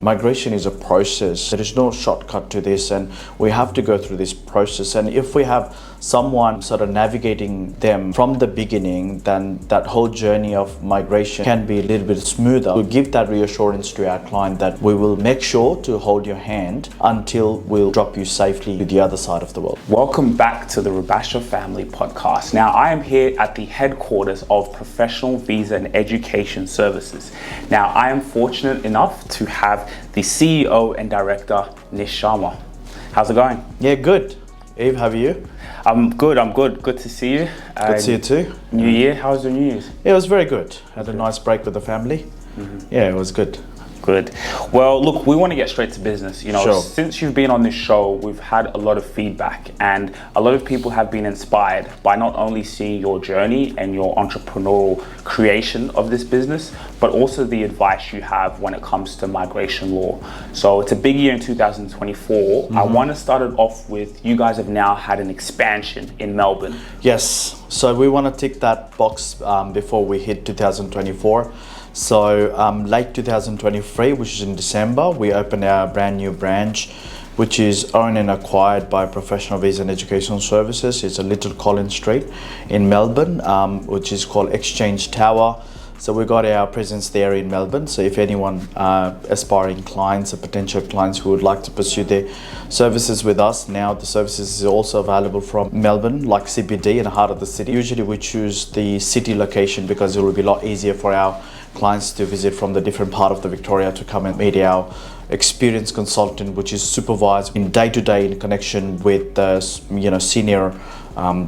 Migration is a process. There is no shortcut to this, and we have to go through this process. And if we have someone sort of navigating them from the beginning, then that whole journey of migration can be a little bit smoother. We give that reassurance to our client that we will make sure to hold your hand until we'll drop you safely to the other side of the world. Welcome back to the Rubasha Family Podcast. Now, I am here at the headquarters of Professional Visa and Education Services. Now, I am fortunate enough to have the CEO and Director, Nish Sharma. How's it going? Yeah, good. Eve, how are you? I'm good. Good to see you. Good to see you too. New Year, how was your New Year's? Yeah, it was very good. Had a nice break with the family. Yeah, it was good. Good. Well, look, we want to get straight to business. Sure. Since you've been on this show, we've had a lot of feedback, and a lot of people have been inspired by not only seeing your journey and your entrepreneurial creation of this business, but also the advice you have when it comes to migration law. So it's a big year in 2024. I want to start it off with, you guys have now had an expansion in Melbourne. Yes. So we want to tick that box before we hit 2024. So late 2023, which is in December, we opened our brand new branch, which is owned and acquired by Professional Visa and Education Services. It's a Little Collins Street in Melbourne, which is called Exchange Tower. So we got our presence there in Melbourne. So if anyone aspiring clients or potential clients who would like to pursue their services with us, now the services is also available from Melbourne, like CBD in the heart of the city. Usually we choose the city location because it will be a lot easier for our clients to visit from the different part of the Victoria to come and meet our experienced consultant, which is supervised in day-to-day in connection with senior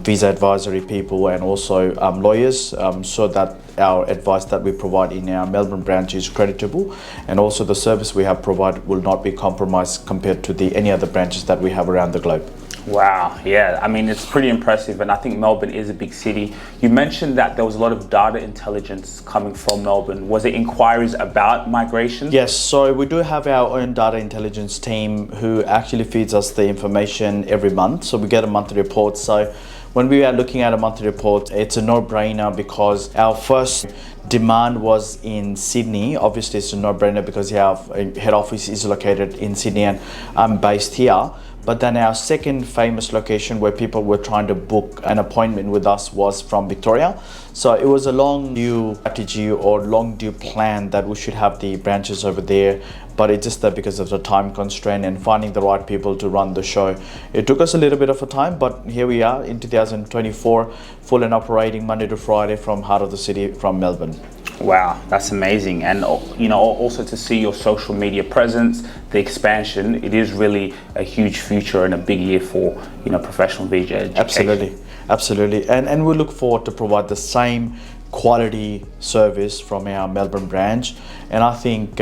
visa advisory people and also lawyers, so that our advice that we provide in our Melbourne branch is creditable, and also the service we have provided will not be compromised compared to any other branches that we have around the globe. Wow, yeah, I mean, it's pretty impressive, and I think Melbourne is a big city. You mentioned that there was a lot of data intelligence coming from Melbourne. Was it inquiries about migration? Yes, so we do have our own data intelligence team who actually feeds us the information every month. So we get a monthly report. So when we are looking at a monthly report, it's a no-brainer because our first demand was in Sydney. Obviously, it's a no-brainer because our head office is located in Sydney and I'm based here. But then our second famous location where people were trying to book an appointment with us was from Victoria. So it was a long due strategy or long due plan that we should have the branches over there. But it's just that because of the time constraint and finding the right people to run the show, it took us a little bit of a time, but here we are in 2024, full and operating Monday to Friday from heart of the city, from Melbourne. Wow, that's amazing. And also to see your social media presence, the expansion, it is really a huge future and a big year for professional visa education. Absolutely. And we look forward to provide the same quality service from our Melbourne branch. And I think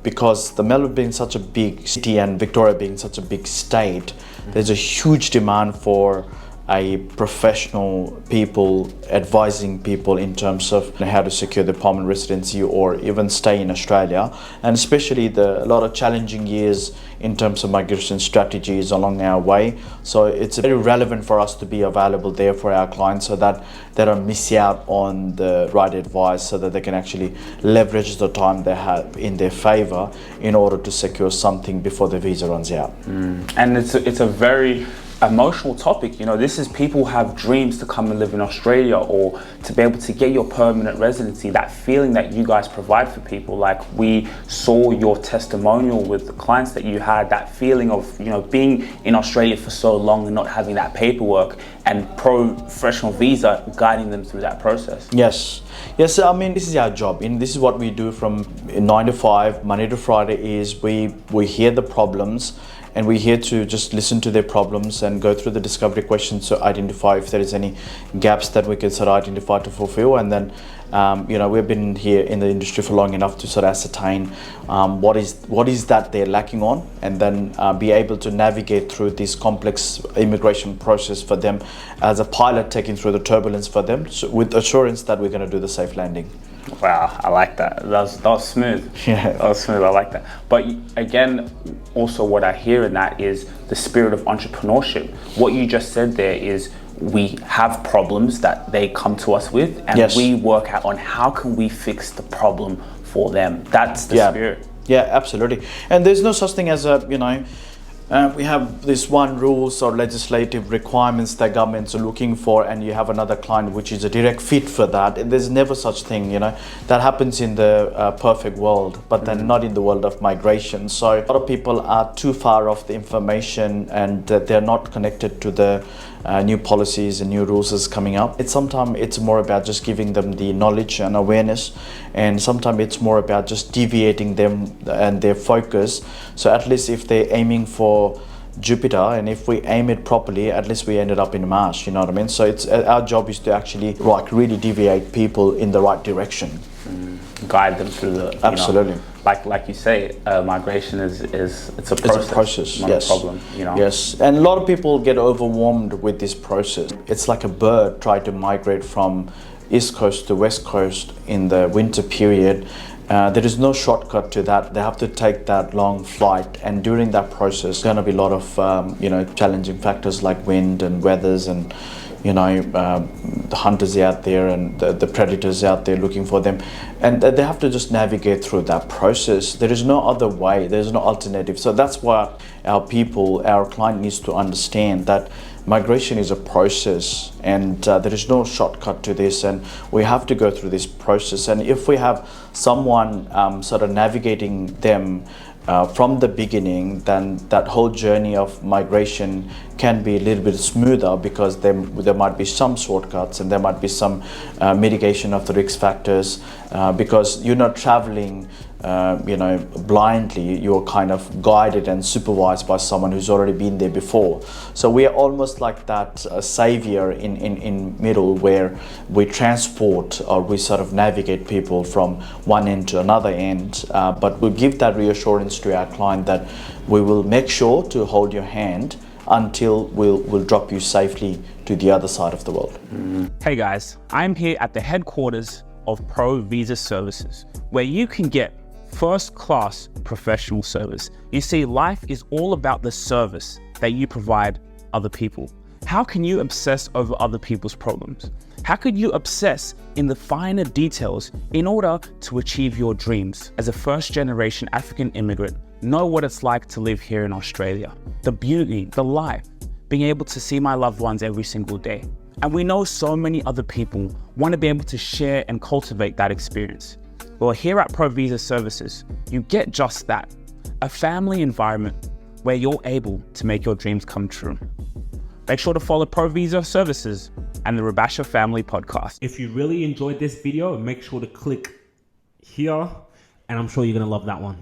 because the Melbourne being such a big city and Victoria being such a big state, there's a huge demand for a professional people advising people in terms of how to secure the permanent residency or even stay in Australia, and especially a lot of challenging years in terms of migration strategies along our way. So it's very relevant for us to be available there for our clients so that they don't miss out on the right advice, so that they can actually leverage the time they have in their favor in order to secure something before the visa runs out. And it's a very emotional topic. This is people have dreams to come and live in Australia or to be able to get your permanent residency. That feeling that you guys provide for people, like we saw your testimonial with the clients that you had, that feeling of being in Australia for so long and not having that paperwork, and Professional Visa guiding them through that process. Yes, I mean, this is our job, and this is what we do from 9 to 5, Monday to Friday, is we hear the problems, and we're here to just listen to their problems and go through the discovery questions to identify if there is any gaps that we can sort of identify to fulfill. And then, we've been here in the industry for long enough to sort of ascertain what is that they're lacking on, and then be able to navigate through this complex immigration process for them as a pilot, taking through the turbulence for them, with assurance that we're going to do the safe landing. Wow, I like that. That was smooth. Yeah. That was smooth. I like that. But again, also what I hear in that is the spirit of entrepreneurship. What you just said there is we have problems that they come to us with, and we work out on how can we fix the problem for them. That's the spirit. Yeah, absolutely. And there's no such thing as a, we have this one rules or legislative requirements that governments are looking for, and you have another client which is a direct fit for that. And there's never such thing, that happens in the perfect world, but then not in the world of migration. So a lot of people are too far off the information, and they're not connected to the new policies and new rules is coming up. Sometimes it's more about just giving them the knowledge and awareness, and sometimes it's more about just deviating them and their focus. So at least if they're aiming for Jupiter, and if we aim it properly, at least we ended up in Mars, you know what I mean? So it's our job is to actually really deviate people in the right direction. Guide them through the absolutely. Like you say, migration is it's a process, not yes. a problem. Yes, and a lot of people get overwhelmed with this process. It's like a bird trying to migrate from east coast to west coast in the winter period. There is no shortcut to that. They have to take that long flight, and during that process, there's going to be a lot of challenging factors like wind and weathers, and the hunters out there and the predators out there looking for them, and they have to just navigate through that process. There is no other way. There's no alternative. So that's why our client needs to understand that migration is a process, and there is no shortcut to this, and we have to go through this process. And if we have someone sort of navigating them from the beginning, then that whole journey of migration can be a little bit smoother, because there might be some shortcuts, and there might be some mitigation of the risk factors, because you're not traveling blindly. You're kind of guided and supervised by someone who's already been there before. So we are almost like that savior in middle, where we transport, or we sort of navigate people from one end to another end, but we give that reassurance to our client that we will make sure to hold your hand until we'll drop you safely to the other side of the world. Hey guys, I'm here at the headquarters of ProVisa Services, where you can get first-class professional service. You see, life is all about the service that you provide other people. How can you obsess over other people's problems? How could you obsess in the finer details in order to achieve your dreams? As a first-generation African immigrant, know what it's like to live here in Australia. The beauty, the life, being able to see my loved ones every single day. And we know so many other people want to be able to share and cultivate that experience. Well, here at ProVisa Services, you get just that, a family environment where you're able to make your dreams come true. Make sure to follow ProVisa Services and the Rubasha Family Podcast. If you really enjoyed this video, make sure to click here, and I'm sure you're gonna love that one.